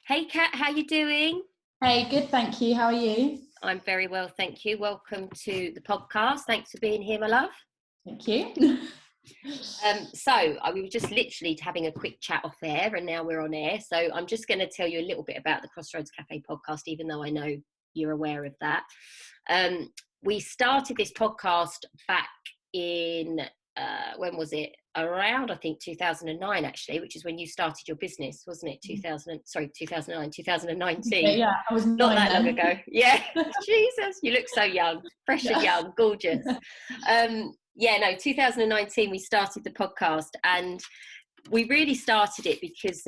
Hey Kat, how you doing? Hey, good, thank you. How are you? I'm very well, thank you. Welcome to the podcast. Thanks for being here, my love. Thank you. We were just literally having a quick chat off air, and now we're on air. So I'm just going to tell you a little bit about the Crossroads Cafe podcast, even though I know you're aware of that. We started this podcast back in when was it? Around, I think, 2009, actually, which is when you started your business, wasn't it? 2019. Yeah, I was Not that then. long ago. Yeah. Jesus, you look so young, fresh and young, gorgeous. 2019 we started the podcast, and we really started it because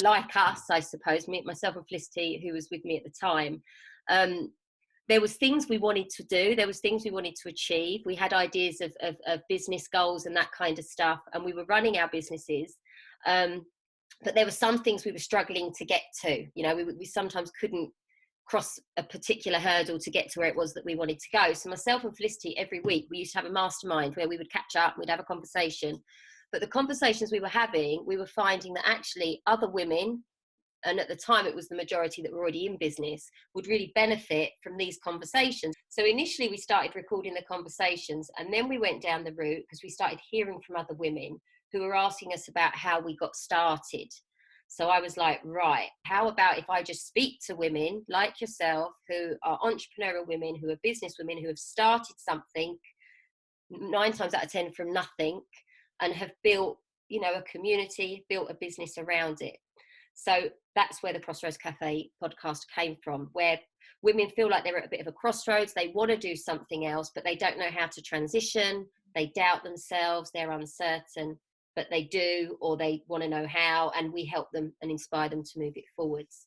like us, I suppose, myself and Felicity, who was with me at the time, there was things we wanted to do. There was things we wanted to achieve. We had ideas of business goals and that kind of stuff. And we were running our businesses. But there were some things we were struggling to get to. You know, we sometimes couldn't cross a particular hurdle to get to where it was that we wanted to go. So myself and Felicity, every week, we used to have a mastermind where we would catch up, we'd have a conversation. But the conversations we were having, we were finding that actually other women, and at the time it was the majority that were already in business, would really benefit from these conversations. So initially we started recording the conversations, and then we went down the route because we started hearing from other women who were asking us about how we got started. So I was like, right, how about if I just speak to women like yourself who are entrepreneurial women, who are business women, who have started something 9 times out of 10 from nothing and have built, you know, a community, built a business around it. So that's where the Crossroads Cafe podcast came from, where women feel like they're at a bit of a crossroads. They want to do something else, but they don't know how to transition. They doubt themselves. They're uncertain, but they do, or they want to know how, and we help them and inspire them to move it forwards.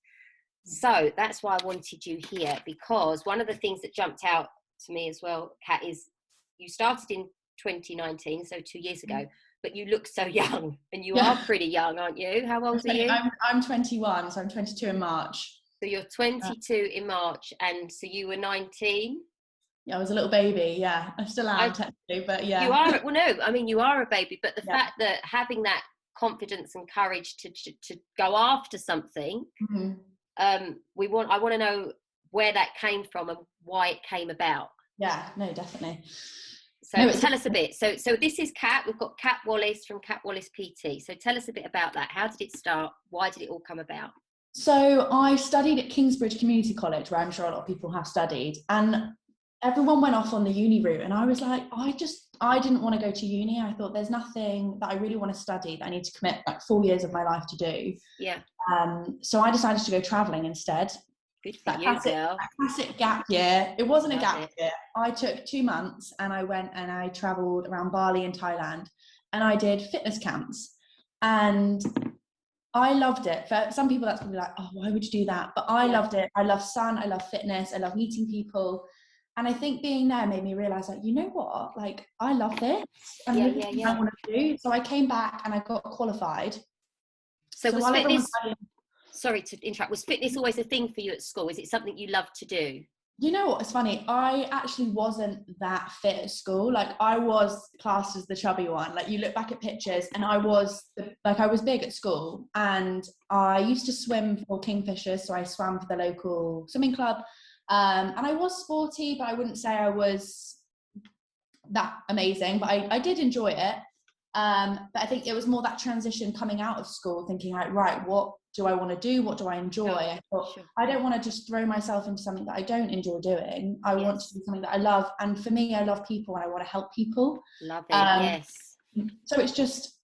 So that's why I wanted you here, because one of the things that jumped out to me as well, Kat, is you started in 2019, so 2 years ago, but you look so young, and you are pretty young, aren't you? How old are you? I'm 21, so I'm 22 in March. So you're 22 in March, and so you were 19? Yeah, I was a little baby, yeah. I still am, technically, but yeah. You are, well, no, I mean, you are a baby, but the fact that having that confidence and courage to go after something, I want to know where that came from and why it came about. Yeah, no, definitely. So tell us a bit. So this is Kat. We've got Kat Wallace from Kat Wallace PT. So tell us a bit about that. How did it start? Why did it all come about? So I studied at Kingsbridge Community College, where I'm sure a lot of people have studied, and everyone went off on the uni route, and I was like, I didn't want to go to uni. I thought there's nothing that I really want to study that I need to commit like 4 years of my life to do. Yeah. So I decided to go traveling instead. Good for you, girl. Classic gap year. It wasn't a gap year. I took 2 months and I went and I traveled around Bali and Thailand, and I did fitness camps, and I loved it. For some people that's probably like, oh, why would you do that? But I loved it. I love sun, I love fitness, I love meeting people. And I think being there made me realize, like, you know what? Like, I love this. And I want to do. So I came back and I got qualified. So was fitness, sorry to interrupt, was fitness always a thing for you at school? Is it something you love to do? You know what? It's funny. I actually wasn't that fit at school. Like, I was classed as the chubby one. Like, you look back at pictures, and I was big at school. And I used to swim for Kingfishers. So I swam for the local swimming club. And I was sporty, but I wouldn't say I was that amazing, but I did enjoy it. But I think it was more that transition coming out of school, thinking like, right, what do I want to do? What do I enjoy? I thought, I don't want to just throw myself into something that I don't enjoy doing. I want to do something that I love. And for me, I love people and I want to help people. Love it, yes. So it's just,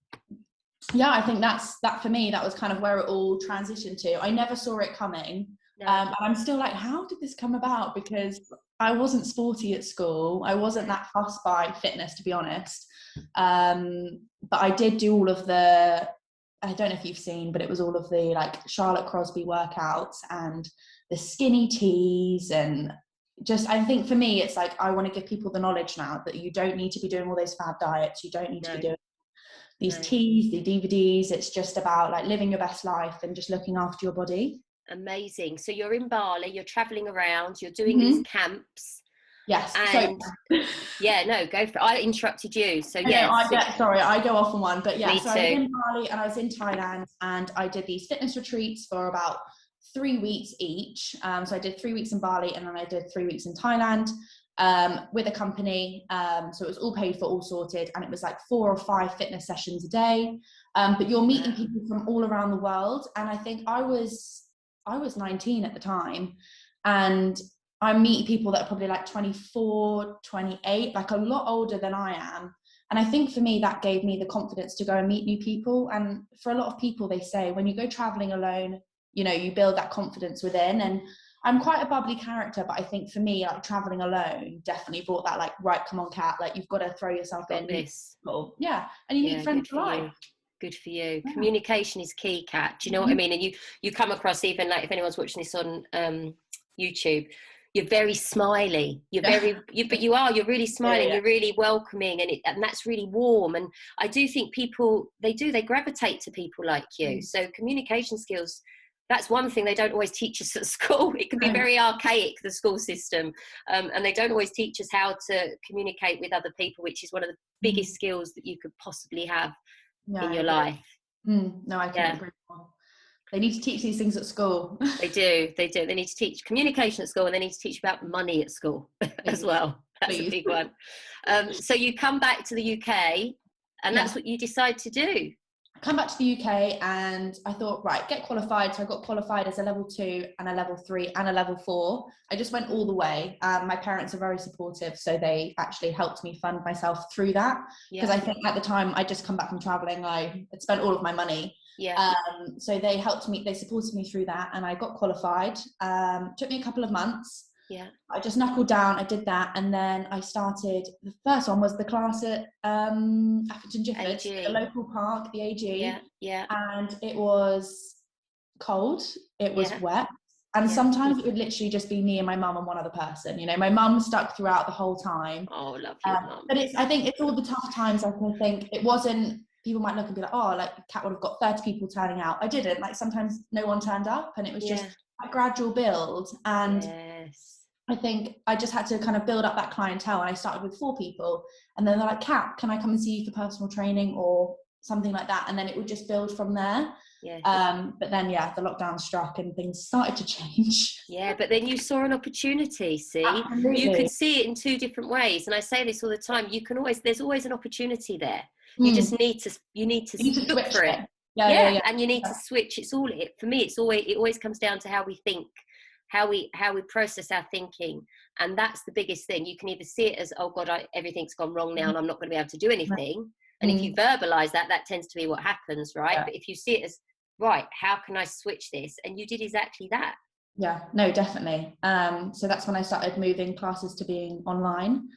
I think that for me, that was kind of where it all transitioned to. I never saw it coming. No. And I'm still like, how did this come about? Because I wasn't sporty at school. I wasn't that fussed by fitness, to be honest. But I did do all of the, I don't know if you've seen, but it was all of the like Charlotte Crosby workouts and the skinny teas, and just, I think for me, it's like, I want to give people the knowledge now that you don't need to be doing all those fad diets. You don't need to be doing these teas, the DVDs. It's just about like living your best life and just looking after your body. Amazing. So you're in Bali, you're traveling around, you're doing these camps. Yes. And yeah, no, go for it. I interrupted you. So yeah. Sorry, I go off on one, but yeah, Me so too. I was in Bali and I was in Thailand, and I did these fitness retreats for about 3 weeks each. So I did 3 weeks in Bali, and then I did 3 weeks in Thailand, with a company. So it was all paid for, all sorted, and it was like 4 or 5 fitness sessions a day. But you're meeting people from all around the world, and I think I was 19 at the time, and I meet people that are probably like 24, 28, like a lot older than I am. And I think for me, that gave me the confidence to go and meet new people. And for a lot of people, they say when you go traveling alone, you know, you build that confidence within. And I'm quite a bubbly character, but I think for me, like traveling alone definitely brought that, like, right, come on, Kat, like you've got to throw yourself in. This. Yeah. And you meet friends for life. Good for you. Yeah. Communication is key, Kat. Do you know what I mean? And you come across, even like if anyone's watching this on YouTube, you're very smiley. But you're really smiling. You're really welcoming, and that's really warm. And I do think people, they gravitate to people like you. So communication skills, that's one thing they don't always teach us at school. It can be very archaic, the school system, and they don't always teach us how to communicate with other people, which is one of the biggest skills that you could possibly have in your life. No, I can't agree more. They need to teach these things at school. They do. They need to teach communication at school, and they need to teach about money at school as well. That's a big one. So you come back to the UK, and that's what you decide to do. I come back to the UK, and I thought, right, get qualified. So I got qualified as a level 2 and a level 3 and a level 4. I just went all the way. My parents are very supportive, so they actually helped me fund myself through that. Because I think at the time I'd just come back from traveling, I had spent all of my money. So they helped me, they supported me through that, and I got qualified. Took me a couple of months. I just knuckled down, I did that, and then I started, the first one was the class at Atherton Gifford, the local park, the AG. And it was cold, it was wet, and sometimes it would literally just be me and my mum and one other person. You know, my mum stuck throughout the whole time. Oh, love your mum. But I think it's all the tough times. I think it wasn't, people might look and be like, oh, like Kat would have got 30 people turning out. I didn't. Like sometimes no one turned up, and it was just a gradual build. And I think I just had to kind of build up that clientele, and I started with 4 people, and then they're like, Kat, can I come and see you for personal training or something like that? And then it would just build from there. But then the lockdown struck and things started to change. But then you saw an opportunity. See, you could see it in 2 different ways, and I say this all the time, there's always an opportunity there. You just need to look for it. And you need to switch. For me, it always comes down to how we think, how we process our thinking. And that's the biggest thing. You can either see it as, oh God, everything's gone wrong now and I'm not going to be able to do anything. And if you verbalize that tends to be what happens, right? But if you see it as, right, how can I switch this? And you did exactly that. Yeah, no, definitely. So that's when I started moving classes to being online,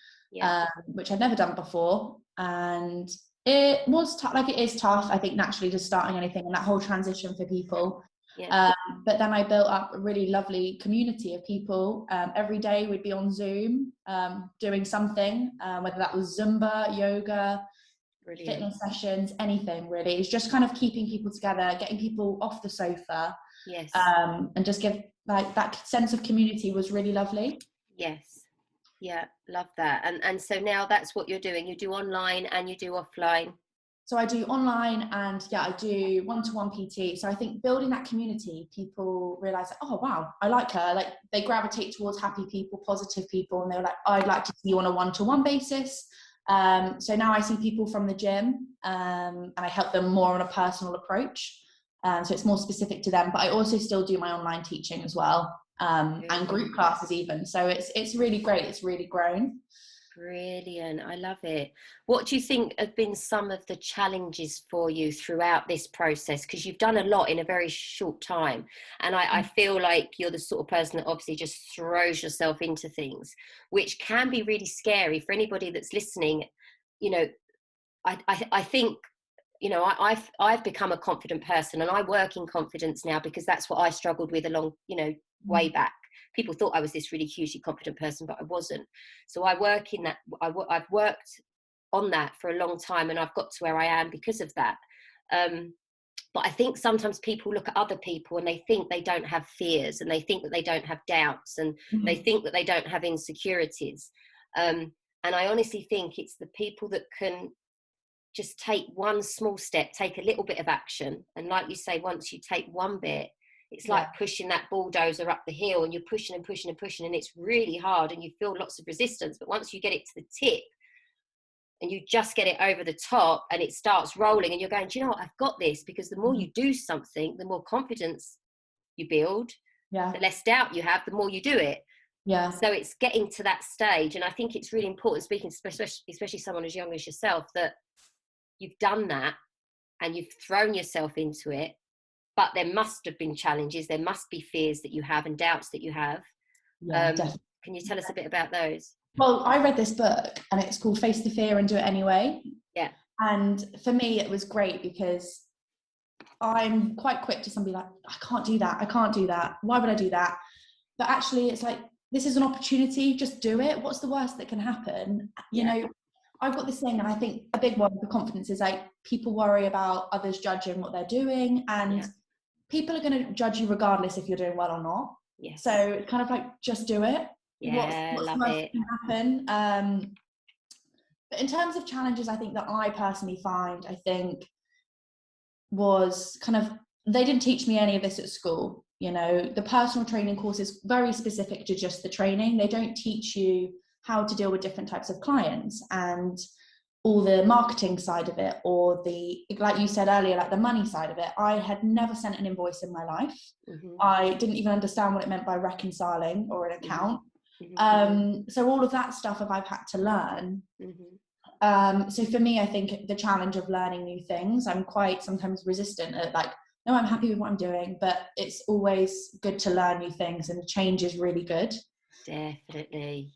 which I'd never done before. And it was tough, like it is tough, I think, naturally, just starting anything and that whole transition for people. But then I built up a really lovely community of people. Every day we'd be on Zoom doing something, whether that was Zumba, yoga, fitness sessions, anything really. It's just kind of keeping people together, getting people off the sofa, and just give, like, that sense of community was really lovely. Love that. And so now that's what you're doing. You do online and you do offline. So I do online, and I do one-to-one PT. So I think building that community, people realize, oh wow, I like her. Like they gravitate towards happy people, positive people, and they're like, I'd like to see you on a one-to-one basis. So now I see people from the gym, and I help them more on a personal approach. So it's more specific to them, but I also still do my online teaching as well, and group classes even. So it's really great. It's really grown. Brilliant. I love it. What do you think have been some of the challenges for you throughout this process? Because you've done a lot in a very short time. And I feel like you're the sort of person that obviously just throws yourself into things, which can be really scary for anybody that's listening. You know, I think, you know, I've become a confident person, and I work in confidence now because that's what I struggled with along, you know, way back. People thought I was this really hugely confident person, but I wasn't. So I work in that. I've worked on that for a long time, and I've got to where I am because of that. But I think sometimes people look at other people and they think they don't have fears, and they think that they don't have doubts, and they think that they don't have insecurities. And I honestly think it's the people that can just take one small step, take a little bit of action. And like you say, once you take one bit, it's like pushing that bulldozer up the hill, and you're pushing and pushing and pushing, and it's really hard and you feel lots of resistance. But once you get it to the tip and you just get it over the top and it starts rolling, and you're going, do you know what, I've got this. Because the more you do something, the more confidence you build, the less doubt you have, the more you do it. So it's getting to that stage. And I think it's really important, speaking especially someone as young as yourself, that you've done that and you've thrown yourself into it. But there must have been challenges, there must be fears that you have and doubts that you have. Can you tell us a bit about those? Well, I read this book and it's called Face the Fear and Do It Anyway. And for me, it was great because I'm quite quick to somebody like, I can't do that. Why would I do that? But actually, it's like, this is an opportunity, just do it. What's the worst that can happen? You know, I've got this thing, and I think a big one for confidence is like, people worry about others judging what they're doing, and people are going to judge you regardless if you're doing well or not. So it's kind of like, just do it. What's the worst that can happen? But in terms of challenges, I think that I personally find, I think, was kind of, they didn't teach me any of this at school. You know, the personal training course is very specific to just the training. They don't teach you how to deal with different types of clients and all the marketing side of it, or the, like you said earlier, like the money side of it. I had never sent an invoice in my life. I didn't even understand what it meant by reconciling or an account. So all of that stuff I've had to learn. So for me, I think the challenge of learning new things, I'm quite sometimes resistant at, like, no, I'm happy with what I'm doing, but it's always good to learn new things, and change is really good. Definitely.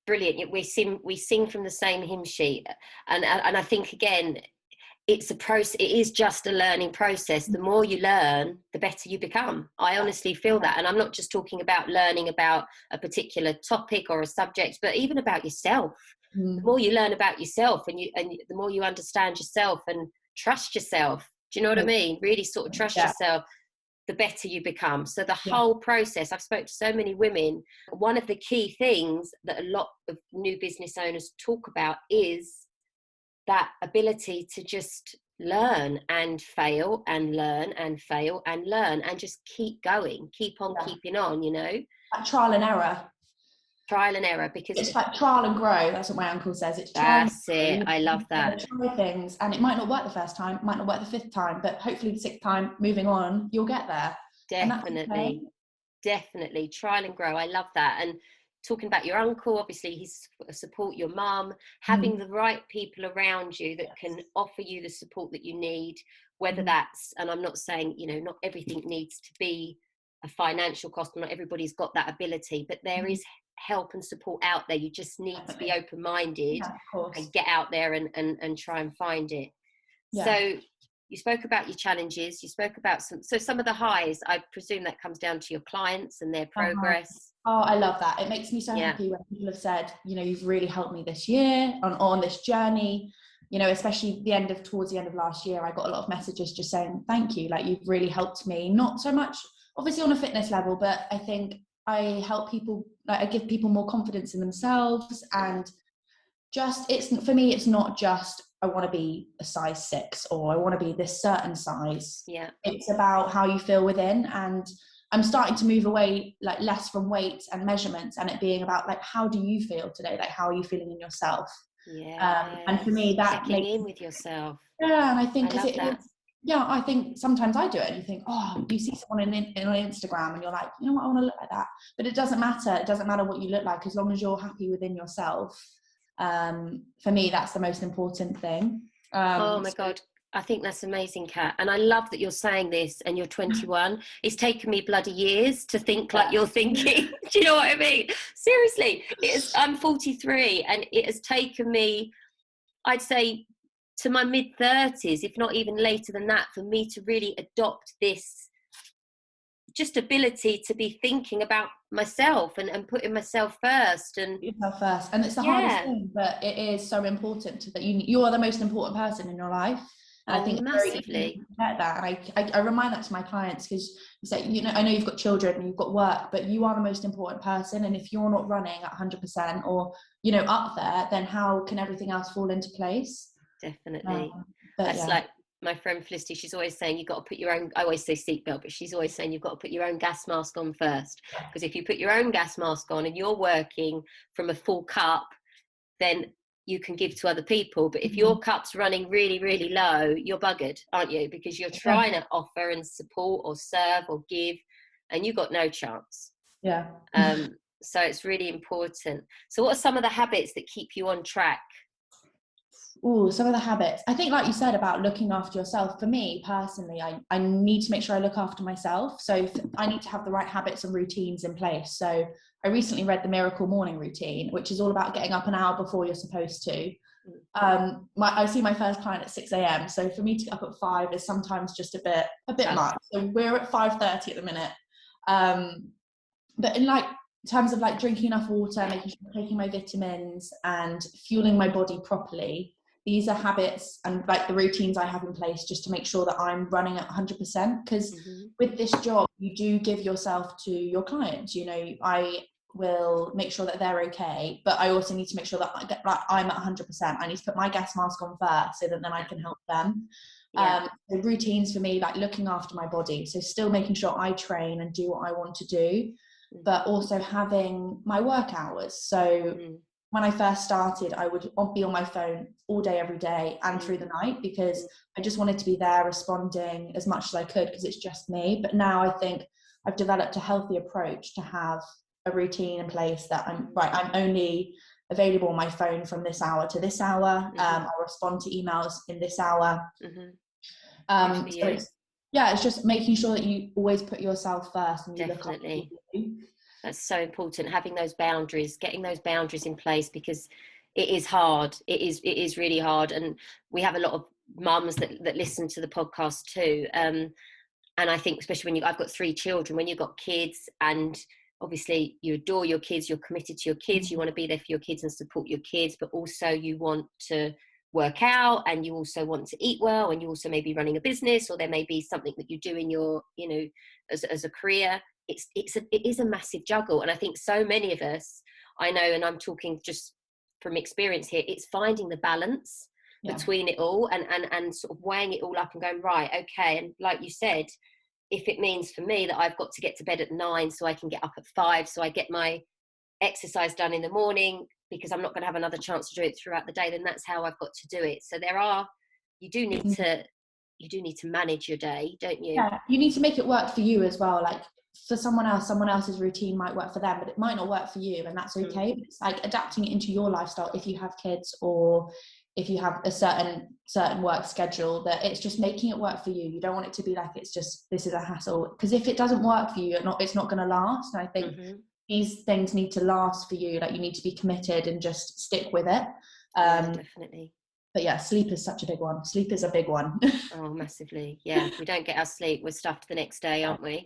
Brilliant. We sing from the same hymn sheet, and I think, again, it's a process. It is just a learning process. The more you learn, the better you become. I honestly feel that. And I'm not just talking about learning about a particular topic or a subject, but even about yourself. The more you learn about yourself, and the more you understand yourself and trust yourself, do you know what I mean? Really sort of trust yourself, the better you become. So the whole process, I've spoken to so many women. One of the key things that a lot of new business owners talk about is that ability to just learn and fail and learn and fail and learn, and just keep going, keep on keeping on, you know. Like trial and error. Because it's like trial and grow. That's what my uncle says. It's that's it. I love that. Try things, and it might not work the first time, might not work the fifth time, but hopefully the sixth time, moving on, you'll get there. Definitely trial and grow. I love that. And talking about your uncle, obviously he's support your mum, having the right people around you that can offer you the support that you need, whether that's, and I'm not saying, you know, not everything needs to be a financial cost, not everybody's got that ability, but there is help and support out there. You just need to be open-minded and get out there and try and find it. So you spoke about your challenges, you spoke about some of the highs. I presume that comes down to your clients and their progress. Oh, I love that. It makes me so happy when people have said, you know, you've really helped me this year on this journey. You know, especially towards the end of last year, I got a lot of messages just saying, thank you, like, you've really helped me. Not so much obviously on a fitness level, but I think I help people, like, I give people more confidence in themselves. And just, for me, it's not just, I want to be a size 6 or I want to be this certain size. It's about how you feel within. And I'm starting to move away, like, less from weight and measurements, and it being about, like, how do you feel today? Like, how are you feeling in yourself? And for me, that checking in with yourself. And I think I think sometimes I do it, and you think, oh, you see someone on Instagram and you're like, you know what, I want to look like that. But it doesn't matter. It doesn't matter what you look like, as long as you're happy within yourself. For me, that's the most important thing. Oh my God. I think that's amazing, Kat. And I love that you're saying this and you're 21. It's taken me bloody years to think like you're thinking. Do you know what I mean? Seriously, I'm 43, and it has taken me, I'd say, to my mid-30s, if not even later than that, for me to really adopt this just ability to be thinking about myself and putting myself first. And yourself first. And it's the hardest thing, but it is so important that you are the most important person in your life. And I think it's very easy massively. to forget that. And I remind that to my clients, because you say, you know, I know you've got children and you've got work, but you are the most important person. And if you're not running at 100% or, you know, up there, then how can everything else fall into place? Definitely. But That's yeah. like my friend Felicity, she's always saying you've got to put your own, I always say seatbelt, but she's always saying you've got to put your own gas mask on first. Because if you put your own gas mask on and you're working from a full cup, then you can give to other people. But if your cup's running really, really low, you're buggered, aren't you? Because you're trying to offer and support or serve or give, and you've got no chance. Yeah. So it's really important. So what are some of the habits that keep you on track? Oh, some of the habits. I think, like you said, about looking after yourself. For me personally, I need to make sure I look after myself. So I need to have the right habits and routines in place. So I recently read the Miracle Morning Routine, which is all about getting up an hour before you're supposed to. I see my first client at 6 a.m. So for me to get up at 5 is sometimes just a bit much. So we're at 5:30 at the minute. But in like terms of like drinking enough water, making sure I'm taking my vitamins and fueling my body properly, these are habits and like the routines I have in place just to make sure that I'm running at 100%. Because with this job, you do give yourself to your clients. You know, I will make sure that they're okay, but I also need to make sure that I'm at 100%. I need to put my gas mask on first so that then I can help them. The routines for me, like looking after my body, so still making sure I train and do what I want to do, but also having my work hours. So when I first started, I would be on my phone all day, every day, and through the night, because I just wanted to be there responding as much as I could, because it's just me. But now I think I've developed a healthy approach to have a routine in place that I'm only available on my phone from this hour to this hour. I respond to emails in this hour. So it's just making sure that you always put yourself first and you look after you. That's so important, having those boundaries, getting those boundaries in place, because it is hard. It is really hard. And we have a lot of mums that listen to the podcast too. And I think especially when I've got 3 children, when you've got kids and obviously you adore your kids, you're committed to your kids, you want to be there for your kids and support your kids, but also you want to work out and you also want to eat well, and you also may be running a business, or there may be something that you do in your, you know, as a career. It is a massive juggle. And I think so many of us, I know, and I'm talking just from experience here, it's finding the balance between it all and sort of weighing it all up and going, right, okay. And like you said, if it means for me that I've got to get to bed at 9 so I can get up at 5, so I get my exercise done in the morning, because I'm not going to have another chance to do it throughout the day, then that's how I've got to do it. So you do need to manage your day, don't you? Yeah, you need to make it work for you as well. Like for someone else's routine might work for them, but it might not work for you, and that's okay. But it's like adapting it into your lifestyle if you have kids, or if you have a certain work schedule, that it's just making it work for you. You don't want it to be like it's just, this is a hassle, because if it doesn't work for you, it's not going to last. And I think these things need to last for you. Like you need to be committed and just stick with it. Definitely. But yeah, sleep is such a big one. Sleep is a big one. Oh, massively. Yeah, if we don't get our sleep, we're stuffed the next day, aren't we?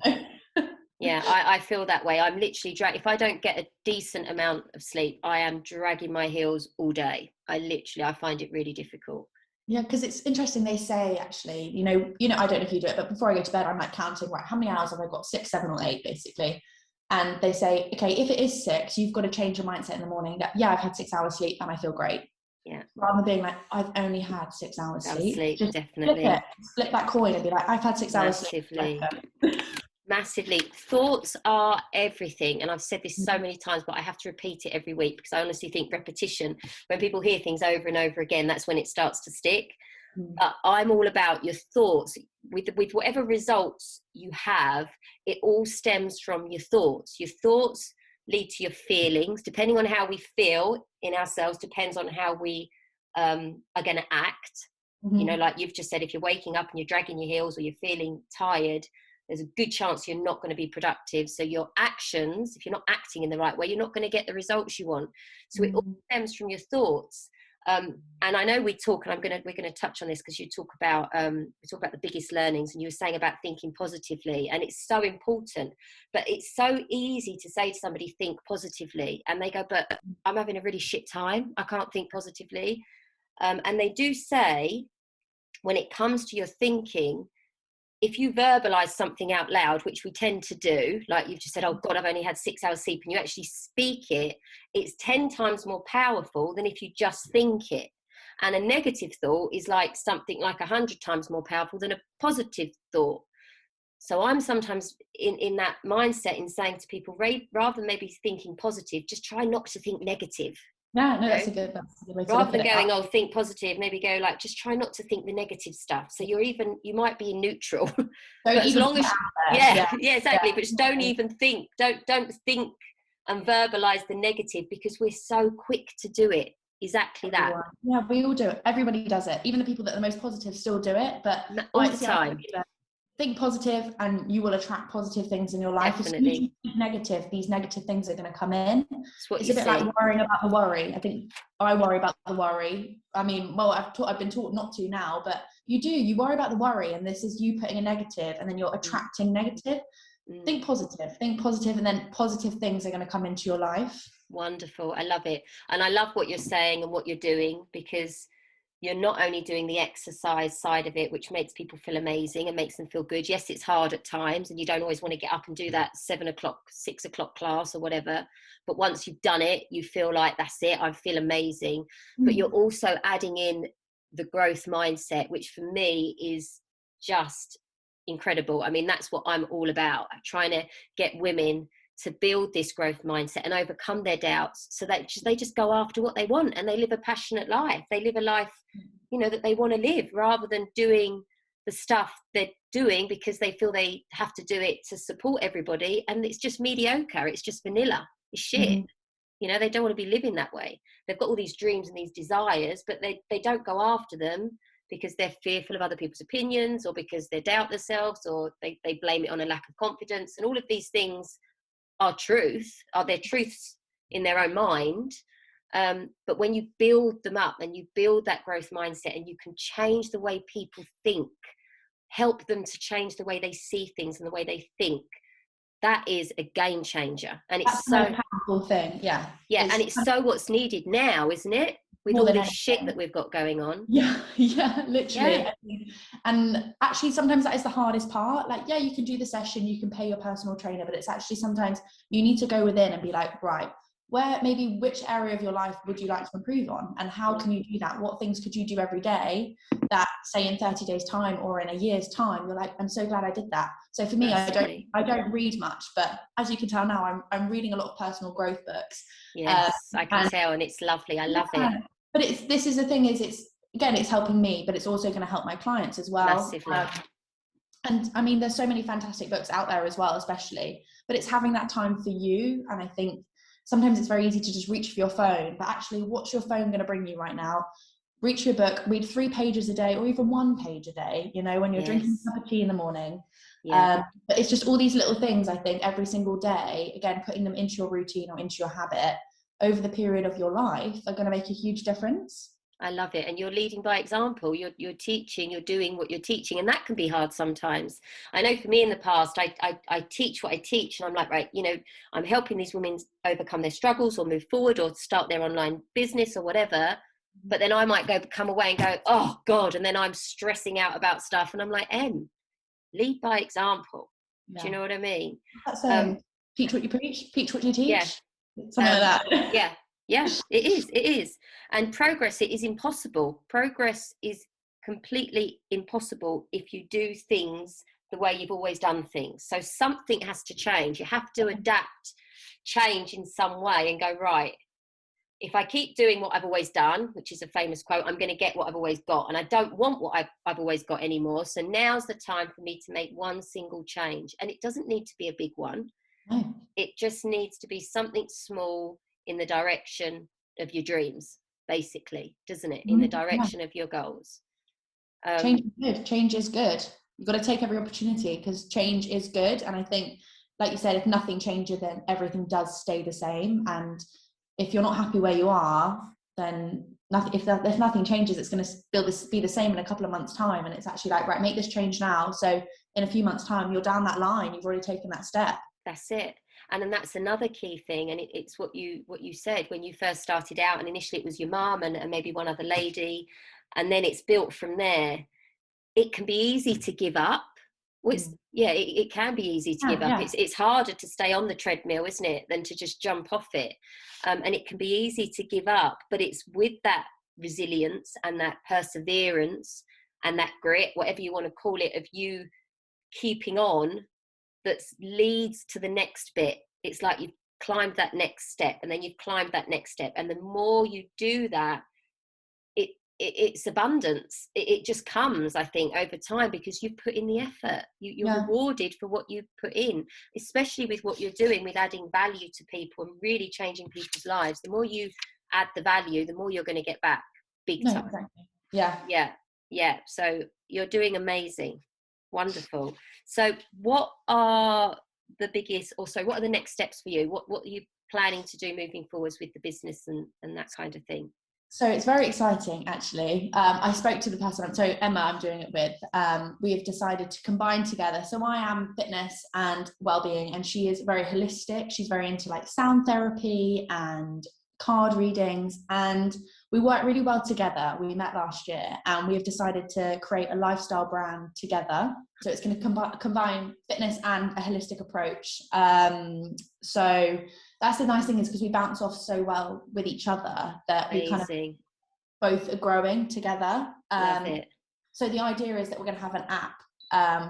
Yeah, I feel that way. I'm literally if I don't get a decent amount of sleep, I am dragging my heels all day. I find it really difficult. Yeah, because it's interesting. They say, actually, you know, I don't know if you do it, but before I go to bed, I'm like counting, right, how many hours have I got? 6, 7, or 8, basically. And they say, okay, if it is 6, you've got to change your mindset in the morning that, yeah, I've had 6 hours sleep and I feel great. Yeah. Rather than being like, I've only had 6 hours sleep. Just definitely. Flip that coin and be like, I've had 6 hours sleep. Massively. Thoughts are everything. And I've said this so many times, but I have to repeat it every week, because I honestly think repetition, when people hear things over and over again, that's when it starts to stick. But I'm all about your thoughts. With whatever results you have, it all stems from your thoughts. Your thoughts lead to your feelings. Depending on how we feel in ourselves depends on how we are going to act. You know, like you've just said, if you're waking up and you're dragging your heels or you're feeling tired, there's a good chance you're not going to be productive. So your actions, if you're not acting in the right way, you're not going to get the results you want. So it all stems from your thoughts. And I know we talk, and we're going to touch on this, because you talk about the biggest learnings, and you were saying about thinking positively, and it's so important. But it's so easy to say to somebody, think positively, and they go, but I'm having a really shit time, I can't think positively. And they do say when it comes to your thinking, if you verbalize something out loud, which we tend to do, like you've just said, oh God, I've only had 6 hours sleep, and you actually speak it, it's 10 times more powerful than if you just think it. And a negative thought is like something like 100 times more powerful than a positive thought. So I'm sometimes in that mindset in saying to people, rather than maybe thinking positive, just try not to think negative. Yeah, no, that's a good way to Rather look than at it. going, oh, think positive, maybe go like, just try not to think the negative stuff. So you might be in neutral, but as long as, yeah, exactly. But just don't even think, don't think and verbalize the negative, because we're so quick to do it. Exactly that. Yeah, we all do it. Everybody does it. Even the people that are the most positive still do it. But all the time. Think positive, and you will attract positive things in your life. Definitely. As soon as you think negative, these negative things are going to come in. It's a bit like worrying about the worry. I think I worry about the worry. I mean, well, I've been taught not to now, but you worry about the worry, and this is you putting a negative, and then you're attracting negative. Think positive, and then positive things are going to come into your life. Wonderful. I love it. And I love what you're saying and what you're doing, because you're not only doing the exercise side of it, which makes people feel amazing and makes them feel good. Yes, it's hard at times, and you don't always want to get up and do that 7 o'clock, 6 o'clock class or whatever. But once you've done it, you feel like, that's it, I feel amazing. But you're also adding in the growth mindset, which for me is just incredible. I mean, that's what I'm all about, trying to get women to build this growth mindset and overcome their doubts, so that they just go after what they want, and they live a passionate life. They live a life, that they want to live, rather than doing the stuff they're doing because they feel they have to do it to support everybody, and it's just mediocre, it's just vanilla, it's shit. They don't want to be living that way. They've got all these dreams and these desires, but they don't go after them because they're fearful of other people's opinions, or because they doubt themselves, or they blame it on a lack of confidence. And all of these things are their truths in their own mind. But when you build them up and you build that growth mindset, and you can change the way people think, help them to change the way they see things and the way they think, that is a game changer. And it's so powerful thing. Yeah, and it's so what's needed now, isn't it, with all this shit that we've got going on? Yeah, literally. And actually, sometimes that is the hardest part. Like, you can do the session, you can pay your personal trainer, but it's actually sometimes you need to go within and be like, right, which area of your life would you like to improve on, and how can you do that? What things could you do every day that, say, in 30 days time or in a year's time, you're like, I'm so glad I did that. So for me, I don't read much, but as you can tell now, I'm reading a lot of personal growth books. Yes, I can tell, and it's lovely. I love it. But this is the thing, is it's helping me, but it's also going to help my clients as well. Massively. And I mean, there's so many fantastic books out there as well, especially, but it's having that time for you. And I think sometimes it's very easy to just reach for your phone, but actually, what's your phone going to bring you right now? Reach for your book, read 3 pages a day, or even 1 page a day, when you're drinking a cup of tea in the morning. But it's just all these little things, I think, every single day, again, putting them into your routine or into your habit over the period of your life are going to make a huge difference. I love it. And you're leading by example. You're teaching, you're doing what you're teaching, and that can be hard sometimes. I know for me in the past, I teach what I teach, and I'm like, right, I'm helping these women overcome their struggles or move forward or start their online business or whatever. But then I might come away and go, oh God, and then I'm stressing out about stuff, and I'm like, lead by example. Do you know what I mean? That's teach what you preach, teach what you teach. Yeah. Something like that. Yeah, it is. And progress, it is impossible. Progress is completely impossible if you do things the way you've always done things. So something has to change. You have to adapt, change in some way, and go, right, if I keep doing what I've always done, which is a famous quote, I'm going to get what I've always got. And I don't want what I've always got anymore. So now's the time for me to make one single change. And it doesn't need to be a big one. No. It just needs to be something small in the direction of your dreams, basically, doesn't it? In the direction of your goals. Change is good. You've got to take every opportunity, because change is good. And I think, like you said, if nothing changes, then everything does stay the same. And if you're not happy where you are, then nothing. If nothing changes, it's going to be the same in a couple of months' time. And it's actually like, right, make this change now. So in a few months' time, you're down that line. You've already taken that step. That's it. And then that's another key thing. And it's what you said when you first started out. And initially it was your mum and maybe one other lady. And then it's built from there. it can be easy to give up. Well, it can be easy to give up. It's harder to stay on the treadmill, isn't it, than to just jump off it. And it can be easy to give up, but it's with that resilience and that perseverance and that grit, whatever you want to call it, of you keeping on, that leads to the next bit. It's like you've climbed that next step, and then you've climbed that next step, and the more you do that, it's abundance. It just comes, I think, over time, because you've put in the effort. You're rewarded for what you've put in, especially with what you're doing, with adding value to people and really changing people's lives. The more you add the value, the more you're going to get back, big time. Exactly. Yeah. So you're doing amazing. Wonderful. So what are the next steps for you? What are you planning to do moving forwards with the business and that kind of thing? So it's very exciting, actually. I spoke to the person, so Emma, I'm doing it with. We have decided to combine together. So I am fitness and well-being, and she is very holistic. She's very into like sound therapy and card readings, and we work really well together. We met last year, and we have decided to create a lifestyle brand together. So it's going to combine fitness and a holistic approach. So that's the nice thing, is because we bounce off so well with each other that we kind of both are growing together. Love it. So the idea is that we're going to have an app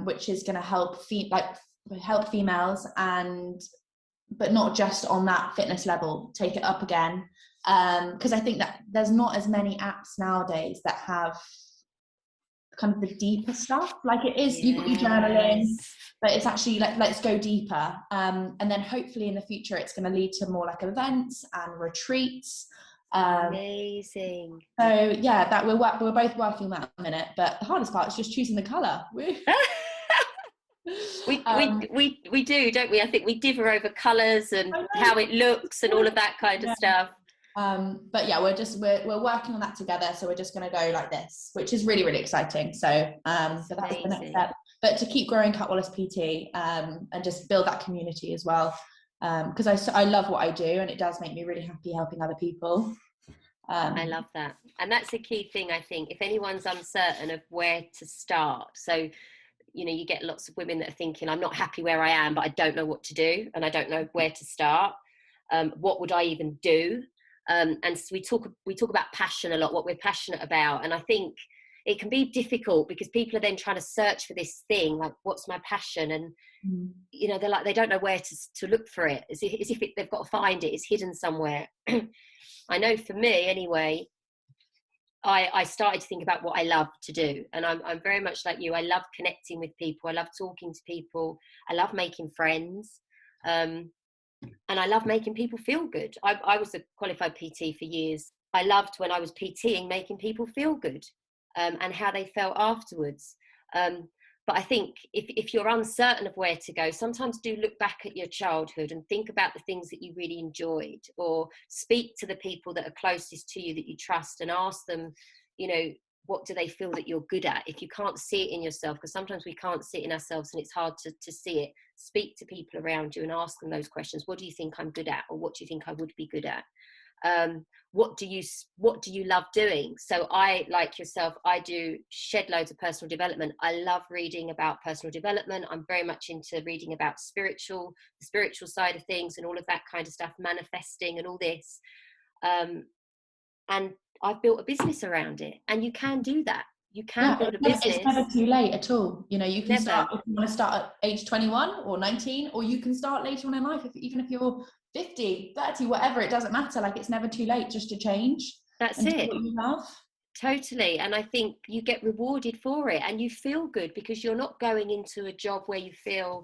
which is going to help females, but not just on that fitness level, take it up again. Because I think that there's not as many apps nowadays that have kind of the deeper stuff. Like it is, you've got your journaling, but it's actually like, let's go deeper. And then hopefully in the future, it's going to lead to more like events and retreats. Amazing. So yeah, that we're both working on that at the minute, but the hardest part is just choosing the colour. We do, don't we? I think we differ over colours and how it looks and all of that kind of stuff. But yeah, we're working on that together. So we're just going to go like this, which is really, really exciting. So that's the next step. But to keep growing Kat Wallace PT and just build that community as well. Because I love what I do, and it does make me really happy helping other people. I love that. And that's a key thing, I think, if anyone's uncertain of where to start. So, you get lots of women that are thinking, I'm not happy where I am, but I don't know what to do, and I don't know where to start. What would I even do? And so we talk about passion a lot, what we're passionate about. And I think it can be difficult because people are then trying to search for this thing, like, what's my passion? And, they're like, they don't know where to look for it. As if they've got to find it. It's hidden somewhere. I know for me anyway, I started to think about what I love to do. And I'm very much like you. I love connecting with people. I love talking to people. I love making friends. And I love making people feel good. I was a qualified PT for years. I loved, when I was PTing, making people feel good and how they felt afterwards. But I think if you're uncertain of where to go, sometimes do look back at your childhood and think about the things that you really enjoyed, or speak to the people that are closest to you that you trust and ask them, what do they feel that you're good at? If you can't see it in yourself, because sometimes we can't see it in ourselves and it's hard to see it, speak to people around you and ask them those questions. What do you think I'm good at? Or what do you think I would be good at? What do you love doing? So I, like yourself, I do shed loads of personal development. I love reading about personal development. I'm very much into reading about the spiritual side of things and all of that kind of stuff, manifesting and all this. And I've built a business around it, and you can do that. You can build a business. It's never too late at all. You can start, if you want to start at age 21 or 19, or you can start later on in life, even if you're 50, 30, whatever, it doesn't matter. Like, it's never too late just to change. That's it. Do what you love. Totally. And I think you get rewarded for it, and you feel good because you're not going into a job where you feel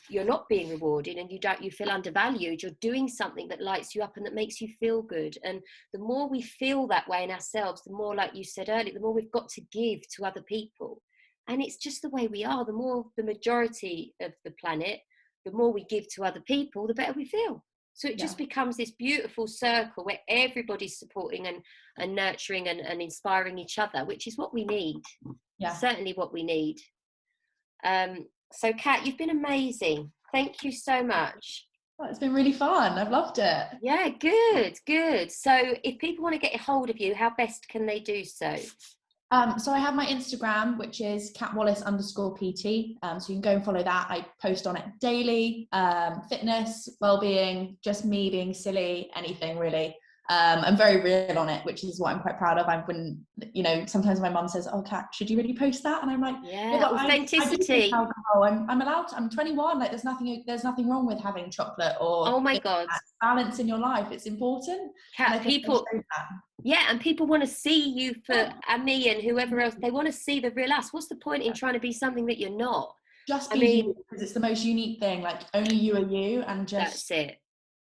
you're not being rewarded and you feel undervalued. You're doing something that lights you up and that makes you feel good. And the more we feel that way in ourselves, the more, like you said earlier, the more we've got to give to other people. And it's just the way we are. The more the majority of the planet, the more we give to other people, the better we feel. So it just becomes this beautiful circle where everybody's supporting and nurturing and inspiring each other, which is what we need. Certainly what we need. So Kat, you've been amazing. Thank you so much. Oh, it's been really fun. I've loved it. Yeah, good. So if people want to get a hold of you, how best can they do so? So I have my Instagram, which is Kat Wallace _PT. So you can go and follow that. I post on it daily, fitness, well-being, just me being silly, anything really. I'm very real on it, which is what I'm quite proud of. I've been, you know, sometimes my mum says, "Oh, Kat, should you really post that?" And I'm like, yeah, authenticity. I do drink alcohol. I'm allowed to, I'm 21. Like, there's nothing wrong with having chocolate or Oh my God. balance in your life. It's important. Kat, and I think people, yeah, and people want to see you and me and whoever else. They want to see the real us. What's the point in trying to be something that you're not? Just be you, because it's the most unique thing. Like, only you are you, and just that's it.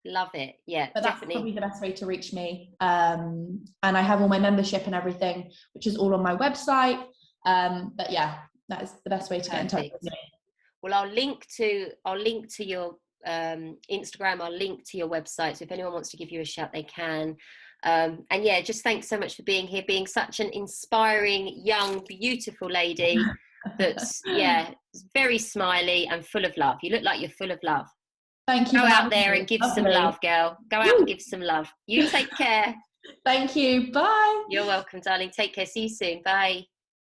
Love it. Yeah, but definitely. that's probably the best way to reach me. And I have all my membership and everything, which is all on my website. But yeah, that is the best way to get in touch with me. Well, I'll link to your Instagram. I'll link to your website. So if anyone wants to give you a shout, they can. And yeah, just thanks so much for being here, being such an inspiring, young, beautiful lady that's, very smiley and full of love. You look like you're full of love. Thank you. Go out there and give some love, girl. Go out and give some love. You take care. Thank you. Bye. You're welcome, darling. Take care. See you soon. Bye.